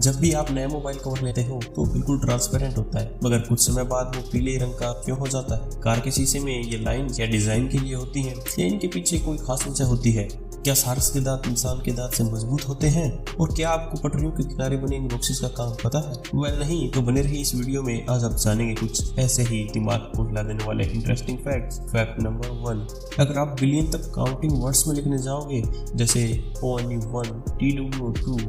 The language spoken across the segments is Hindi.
जब भी आप नया मोबाइल कवर लेते हो तो बिल्कुल ट्रांसपेरेंट होता है, मगर कुछ समय बाद वो पीले रंग का क्यों हो जाता है? कार के शीशे में ये लाइन या डिजाइन के लिए होती है या इनके पीछे कोई खास वजह होती है? क्या सारस के दांत इंसान के दांत से मजबूत होते हैं? और क्या आपको पटरियों के किनारे बने इन बॉक्सेस का काम पता है? वेल नहीं तो बने रही इस वीडियो में। आज आप जानेंगे कुछ ऐसे ही दिमाग को हिला देने वाले इंटरेस्टिंग फैक्ट्स। फैक्ट नंबर 1, अगर आप बिलियन तक काउंटिंग वर्ड्स में लिखने जाओगे जैसे ONE1, TWO2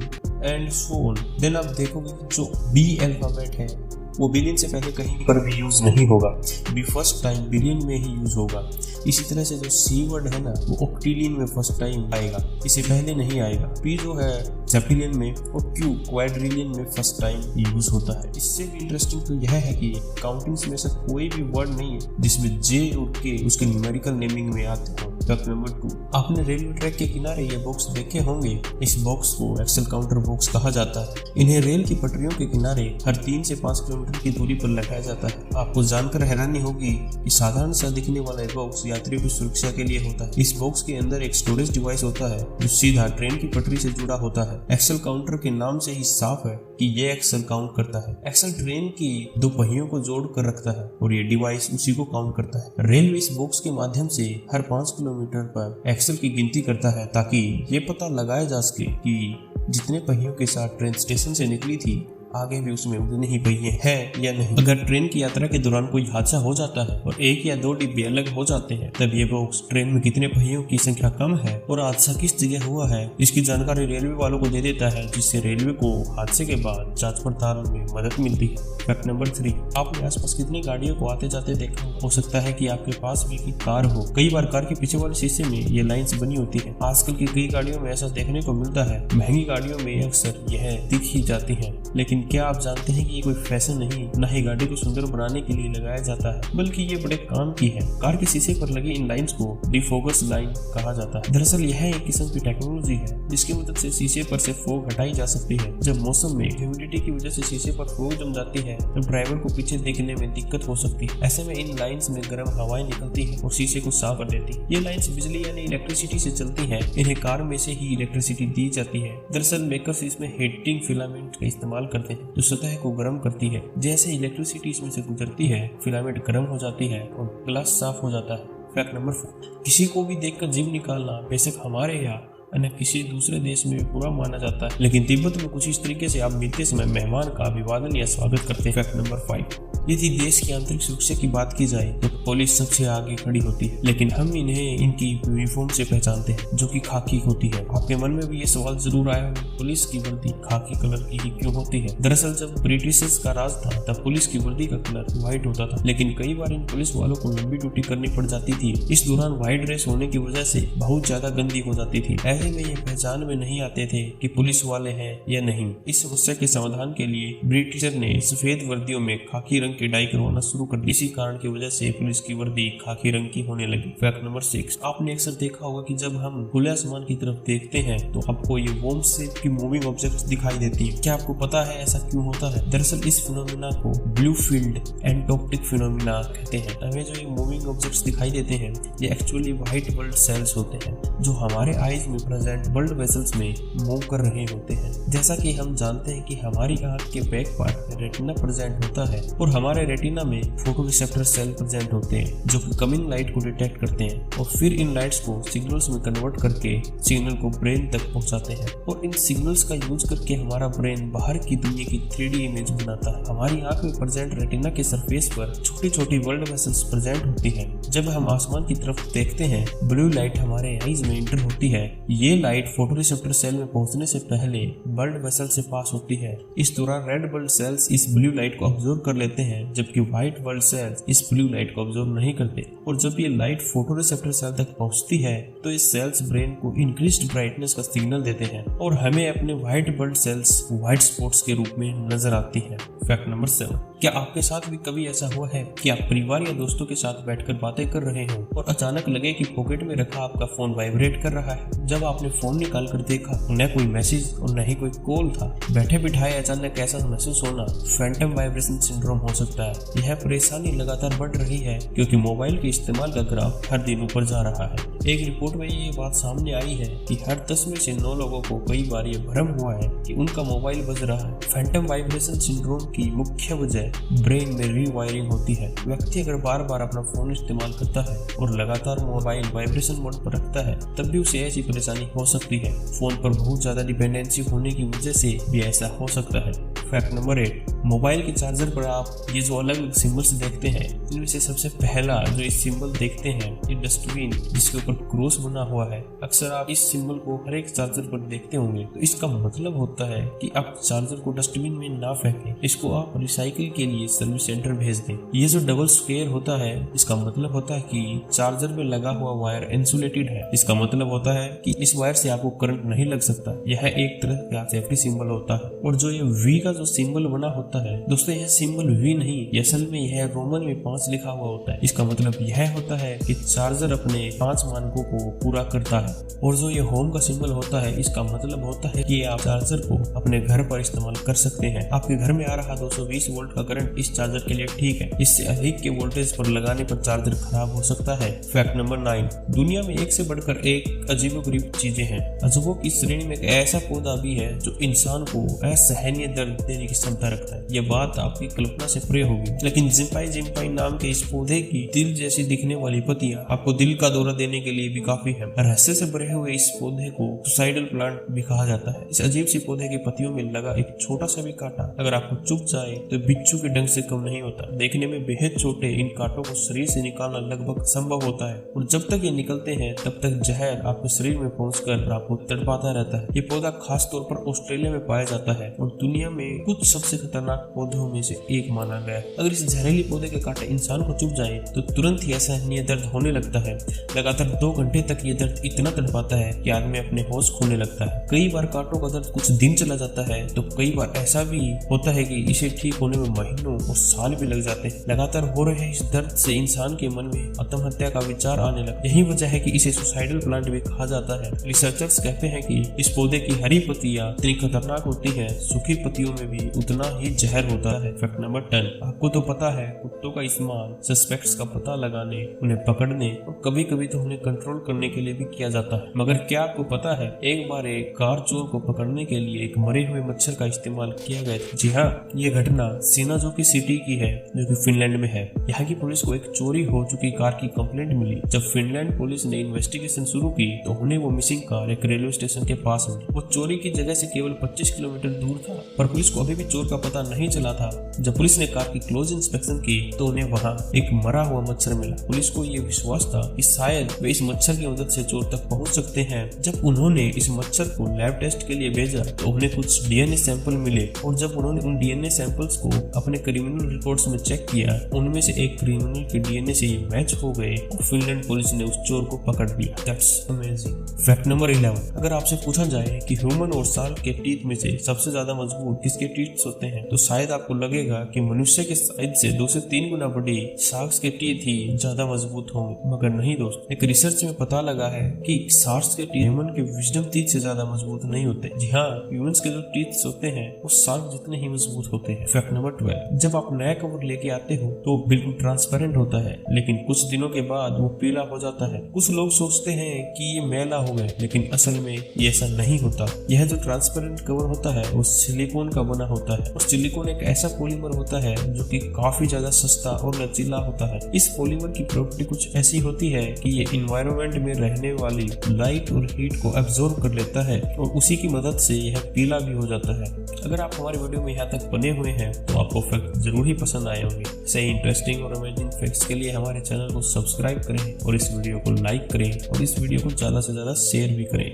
and so on, then आप देखोगे कि जो B अल्फाबेट है वो बिलियन से पहले कहीं पर भी यूज नहीं होगा, भी फर्स्ट टाइम बिलियन में ही यूज होगा। इसी तरह से जो C वर्ड है ना वो ऑक्टिलियन में फर्स्ट टाइम आएगा, इससे पहले नहीं आएगा। P जो है सेप्टिलियन में और Q क्वाड्रिलियन में फर्स्ट टाइम यूज होता है। इससे भी इंटरेस्टिंग तो यह है कि काउंटिंग्स में से कोई भी वर्ड नहीं है जिसमें J और K उसके न्यूमेरिकल नेमिंग में आते हो। फैक्ट नंबर 2, आपने रेलवे ट्रैक के किनारे ये बॉक्स देखे होंगे। इस बॉक्स को एक्सेल काउंटर बॉक्स कहा जाता है। इन्हें रेल की पटरियों के किनारे हर 3 से 5 किलोमीटर की दूरी पर लगाया जाता है। आपको जानकर हैरानी होगी कि साधारण सा दिखने वाला बॉक्स यात्रियों की सुरक्षा के लिए होता है। इस बॉक्स के अंदर एक स्टोरेज डिवाइस होता है जो सीधा ट्रेन की पटरी से जुड़ा होता है। एक्सेल काउंटर के नाम से ही साफ है कि ये एक्सेल काउंट करता है। एक्सेल ट्रेन की 2 पहियों को जोड़ कर रखता है और ये डिवाइस उसी को काउंट करता है। रेलवे इस बॉक्स के माध्यम से हर 5 किलोमीटर पर एक्सेल की गिनती करता है ताकि ये पता लगाया जा सके कि जितने पहियों के साथ ट्रेन स्टेशन से निकली थी आगे भी उसमें उतने ही पहिए हैं या नहीं। अगर ट्रेन की यात्रा के दौरान कोई हादसा हो जाता है और 1 या 2 डिब्बे अलग हो जाते हैं, तब ये बॉक्स ट्रेन में कितने पहियों की संख्या कम है और हादसा किस जगह हुआ है इसकी जानकारी रेलवे वालों को दे देता है, जिससे रेलवे को हादसे के बाद जांच पड़ताल में मदद मिलती है। फैक्ट नंबर 3, आपने आसपास कितनी गाड़ियों को आते जाते देखा हो सकता है कि आपके पास भी एक कार हो। कई बार कार के पीछे वाले शीशे में ये लाइंस बनी होती है। आजकल की कई गाड़ियों में ऐसा देखने को मिलता है। महंगी गाड़ियों में अक्सर यह दिख ही जाती है, लेकिन क्या आप जानते हैं कि ये कोई फैशन नहीं, न ही गाड़ी को सुंदर बनाने के लिए लगाया जाता है, बल्कि ये बड़े काम की है। कार के शीशे पर लगी इन लाइंस को डिफोकस लाइन कहा जाता है। दरअसल यह एक किस्म की टेक्नोलॉजी है जिसकी मदद से शीशे पर से फॉग हटाई जा सकती है। जब मौसम में ह्यूमिडिटी की वजह से शीशे पर फॉग जम जाती है तो ड्राइवर को पीछे देखने में दिक्कत हो सकती है। ऐसे में इन लाइंस में गर्म हवाएं निकलती है और शीशे को साफ कर देती है। ये लाइंस बिजली यानी इलेक्ट्रिसिटी से चलती है। इन्हें कार में से ही इलेक्ट्रिसिटी दी जाती है। दरअसल मेकर्स इसमें हीटिंग फिलामेंट का इस्तेमाल करते हैं जो सतह को गर्म करती है। जैसे इलेक्ट्रिसिटी इसमें से गुजरती है फिलामेंट गर्म हो जाती है और ग्लास साफ हो जाता है। फैक्ट नंबर 4, किसी को भी देखकर जीभ निकालना बेशक हमारे यहाँ अन्य किसी दूसरे देश में भी बुरा माना जाता है, लेकिन तिब्बत में कुछ इस तरीके से आप मिलते समय मेहमान का अभिवादन या स्वागत करते हैं। फैक्ट नंबर 5, यदि देश की आंतरिक सुरक्षा की बात की जाए तो पुलिस सबसे आगे खड़ी होती है, लेकिन हम इन्हें इनकी यूनिफॉर्म से पहचानते हैं जो कि खाकी होती है। आपके मन में भी ये सवाल जरूर आया हो, पुलिस की वर्दी खाकी कलर की ही क्यों होती है? दरअसल जब ब्रिटिशर्स का राज था तब पुलिस की वर्दी का कलर व्हाइट होता था, लेकिन कई बार इन पुलिस वालों को लंबी ड्यूटी करनी पड़ जाती थी। इस दौरान व्हाइट ड्रेस होने की वजह से बहुत ज्यादा गंदी हो जाती थी। ऐसे में ये पहचान में नहीं आते थे कि पुलिस वाले हैं या नहीं। इस समस्या के समाधान के लिए ब्रिटिशर ने सफेद वर्दियों में खाकी रंग की डाई करवाना शुरू कर दी। इसी कारण की वजह से पुलिस की वर्दी खाकी रंग की होने लगी। फैक्ट नंबर 6, आपने अक्सर देखा होगा कि जब हम खुले आसमान की तरफ देखते हैं तो आपको ये वॉर्म शेप की मूविंग ऑब्जेक्ट्स दिखाई देती है। क्या आपको पता है ऐसा क्यों होता है? दरअसल इस फिनोमिना को ब्लू फील्ड एंटोप्टिक फिनोमिना कहते हैं। हमें जो ये मूविंग ऑब्जेक्ट्स दिखाई देते हैं ये एक्चुअली व्हाइट ब्लड सेल्स होते हैं जो हमारे आईज में प्रेजेंट ब्लड वेसल्स में मूव कर रहे होते हैं। जैसा कि हम जानते हैं कि हमारी आंख के बैक पार्ट में रेटिना प्रेजेंट होता है और हमारे रेटिना में फोटोरिसेप्टर सेल प्रेजेंट होते हैं जो कि कमिंग लाइट को डिटेक्ट करते हैं और फिर इन लाइट्स को सिग्नल्स में कन्वर्ट करके सिग्नल को ब्रेन तक पहुंचाते हैं और इन सिग्नल्स का यूज करके हमारा ब्रेन बाहर की दुनिया की 3D इमेज बनाता है। हमारी आंख में प्रेजेंट रेटिना के सरफेस पर छोटी छोटी ब्लड वेसल्स प्रेजेंट होती है। जब हम आसमान की तरफ देखते हैं ब्लू लाइट हमारे आईज में इंटर होती है। ये लाइट फोटोरिसेप्टर सेल में पहुंचने से पहले ब्लड वेसल से पास होती है। इस दौरान रेड ब्लड सेल्स इस ब्लू लाइट को ऑब्जर्व कर लेते हैं जबकि व्हाइट ब्लड सेल्स इस ब्लू लाइट को ऑब्जर्व नहीं करते और जब ये लाइट फोटोरिसेप्टर सेल तक पहुंचती है तो इस सेल्स ब्रेन को इंक्रीज्ड ब्राइटनेस का सिग्नल देते हैं और हमें अपने white blood cells white spots के रूप में नजर आती है। फैक्ट नंबर 7, क्या आपके साथ भी कभी ऐसा हुआ है कि आप परिवार या दोस्तों के साथ बैठकर बातें कर रहे हो और अचानक लगे कि पॉकेट में रखा आपका फोन वाइब्रेट कर रहा है? जब आपने फोन निकाल कर देखा न कोई मैसेज और न ही कोई कॉल था। बैठे बिठाए अचानक ऐसा महसूस होना फैंटम वाइब्रेशन सिंड्रोम हो सकता है। यह परेशानी लगातार बढ़ रही है क्योंकि मोबाइल के इस्तेमाल का ग्राफ हर दिन ऊपर जा रहा है। एक रिपोर्ट में ये बात सामने आई है कि हर 10 में से 9 लोगों को कई बार ये भ्रम हुआ है कि उनका मोबाइल बज रहा है। फैंटम वाइब्रेशन सिंड्रोम की मुख्य वजह ब्रेन में रीवायरिंग होती है। व्यक्ति अगर बार बार अपना फोन इस्तेमाल करता है और लगातार मोबाइल वाइब्रेशन मोड पर रखता है तब भी उसे ऐसी परेशानी हो सकती है। फोन पर बहुत ज्यादा डिपेंडेंसी होने की वजह से भी ऐसा हो सकता है। फैक्ट नंबर 8, मोबाइल के चार्जर पर आप ये जो अलग अलग सिंबल्स देखते हैं इनमें से सबसे पहला जो इस सिंबल देखते हैं ये डस्टबिन जिसके ऊपर क्रॉस बना हुआ है। अक्सर आप इस सिंबल को हर एक चार्जर पर देखते होंगे, तो इसका मतलब होता है कि आप चार्जर को डस्टबिन में ना फेंकें, इसको आप रिसाइकिल के लिए सर्विस सेंटर भेज दें। ये जो डबल स्क्वायर होता है इसका मतलब होता है कि चार्जर में लगा हुआ वायर इंसुलेटेड है। इसका मतलब होता है कि इस वायर से आपको करंट नहीं लग सकता। यह एक तरह का सेफ्टी सिंबल होता है। और जो ये वी का जो सिंबल बना होता है दोस्तों, यह सिंबल वी नहीं, असल में यह रोमन में 5 लिखा हुआ होता है। इसका मतलब यह होता है कि चार्जर अपने 5 मानकों को पूरा करता है। और जो ये होम का सिंबल होता है इसका मतलब होता है कि आप चार्जर को अपने घर पर इस्तेमाल कर सकते हैं। आपके घर में आ रहा 220 वोल्ट का करंट इस चार्जर के लिए ठीक है। इससे अधिक के वोल्टेज पर लगाने पर चार्जर खराब हो सकता है। फैक्ट नंबर 9, दुनिया में एक से बढ़कर एक अजीबोगरीब चीजें हैं। अजूबों की श्रेणी में एक ऐसा पौधा भी है जो इंसान को असहनीय दर्द देने की क्षमता रखता है। यह बात आपकी कल्पना से परे होगी, लेकिन जिम्पाई नाम के इस पौधे की दिल जैसी दिखने वाली पत्तियां आपको दिल का दौरा देने के लिए भी काफी है। रहस्य से भरे हुए इस पौधे को सुसाइडल प्लांट भी कहा जाता है। इस अजीब सी पौधे के पत्तियों में लगा एक छोटा सा भी कांटा अगर आपको चुभ जाए तो बिच्छू के डंक से कम नहीं होता। देखने में बेहद छोटे इन कांटों को शरीर से निकालना लगभग असंभव होता है और जब तक ये निकलते हैं तब तक जहर आपके शरीर में पहुंचकर आपको तड़पाता रहता है। ये पौधा खास तौर पर ऑस्ट्रेलिया में पाया जाता है और दुनिया में कुछ सबसे खतरनाक पौधों में से एक माना गया है। अगर इस जहरीली पौधे के कांटे इंसान को चुभ जाए तो तुरंत ही असहनीय दर्द होने लगता है। लगातार 2 घंटे तक ये दर्द इतना तड़पाता है कि आदमी अपने होश खोने लगता है। कई बार कांटों का दर्द कुछ दिन चला जाता है तो कई बार ऐसा भी होता है कि इसे ठीक होने में महीनों और साल भी लग जाते हैं। लगातार हो रहे इस दर्द से इंसान के मन में आत्महत्या का विचार आने लगता है। यही वजह है कि इसे सुसाइडल प्लांट भी कहा जाता है। रिसर्चर्स कहते हैं कि इस पौधे की हरी पत्तियां इतनी खतरनाक होती है, सूखी पत्तियों में भी उतना ही जहर होता है। फैक्ट नंबर 10, आपको तो पता है कुत्तों का इस्तेमाल सस्पेक्ट्स का पता लगाने, उन्हें पकड़ने और कभी कभी तो उन्हें कंट्रोल करने के लिए भी किया जाता है। मगर क्या आपको पता है एक बार एक कार चोर को पकड़ने के लिए एक मरे हुए मच्छर का इस्तेमाल किया गया था। जी हाँ, ये घटना सिनाजोकी सिटी की है जो कि फिनलैंड में है। यहाँ की पुलिस को एक चोरी हो चुकी कार की कंप्लेंट मिली। जब फिनलैंड पुलिस ने इन्वेस्टिगेशन शुरू की तो उन्हें वो मिसिंग कार एक रेलवे स्टेशन के पास मिली। वो चोरी की जगह से केवल 25 किलोमीटर दूर था, पर पुलिस को अभी भी चोर का पता नहीं चला था। जब पुलिस ने कार की क्लोज इंस्पेक्शन की तो उन्हें वहाँ एक मरा हुआ मच्छर मिला। पुलिस को ये विश्वास था कि शायद वे इस मच्छर की मदद से चोर तक पहुँच सकते हैं। जब उन्होंने इस मच्छर को लैब टेस्ट के लिए भेजा तो उन्हें कुछ डीएनए सैंपल मिले और जब उन्होंने उन डीएनए सैंपल्स को अपने क्रिमिनल रिकॉर्ड्स में चेक किया उनमें से एक क्रिमिनल के डीएनए से ये मैच हो गए और फिनलैंड पुलिस ने उस चोर को पकड़ लिया। That's amazing. फैक्ट नंबर 11, अगर आपसे पूछा जाए कि ह्यूमन और शार्क के टीथ में से सबसे ज्यादा मजबूत किसके टीथ होते हैं तो शायद आपको लगेगा कि मनुष्य के साइज से 2 से 3 गुना बड़ी शार्क्स के टीथ ही ज्यादा मजबूत होंगे, मगर नहीं दोस्त। एक रिसर्च में पता लगा है कि शार्क्स के टीथ ह्यूमन के विजडम टीथ से ज्यादा मजबूत नहीं होते। जी हाँ, ह्यूमंस के जो टीथ होते हैं वो शार्क जितने ही मजबूत होते हैं। फैक्ट नंबर 12, जब आप नया कवर लेके आते हो तो बिल्कुल ट्रांसपेरेंट होता है, लेकिन कुछ दिनों के बाद वो पीला हो जाता है। कुछ लोग सोचते हैं कि ये मैला हो गए, लेकिन असल में ये ऐसा नहीं होता। यह जो ट्रांसपेरेंट कवर होता है वो सिलिकॉन का बना होता है और सिलिकॉन एक ऐसा पॉलीमर होता है जो कि काफी ज्यादा सस्ता और लचीला होता है। इस पॉलीमर की प्रॉपर्टी कुछ ऐसी होती है कि ये इन्वायरमेंट में रहने वाली लाइट और हीट को एब्जॉर्ब कर लेता है और उसी की मदद से यह पीला भी हो जाता है। अगर आप हमारे वीडियो में यहाँ तक बने हुए हैं तो आपको फैक्ट जरूर ही पसंद आए होंगे। सही इंटरेस्टिंग और अमेजिंग फैक्ट्स के लिए हमारे चैनल को सब्सक्राइब करें और इस वीडियो को लाइक करें और इस वीडियो को ज्यादा से ज्यादा शेयर भी करें।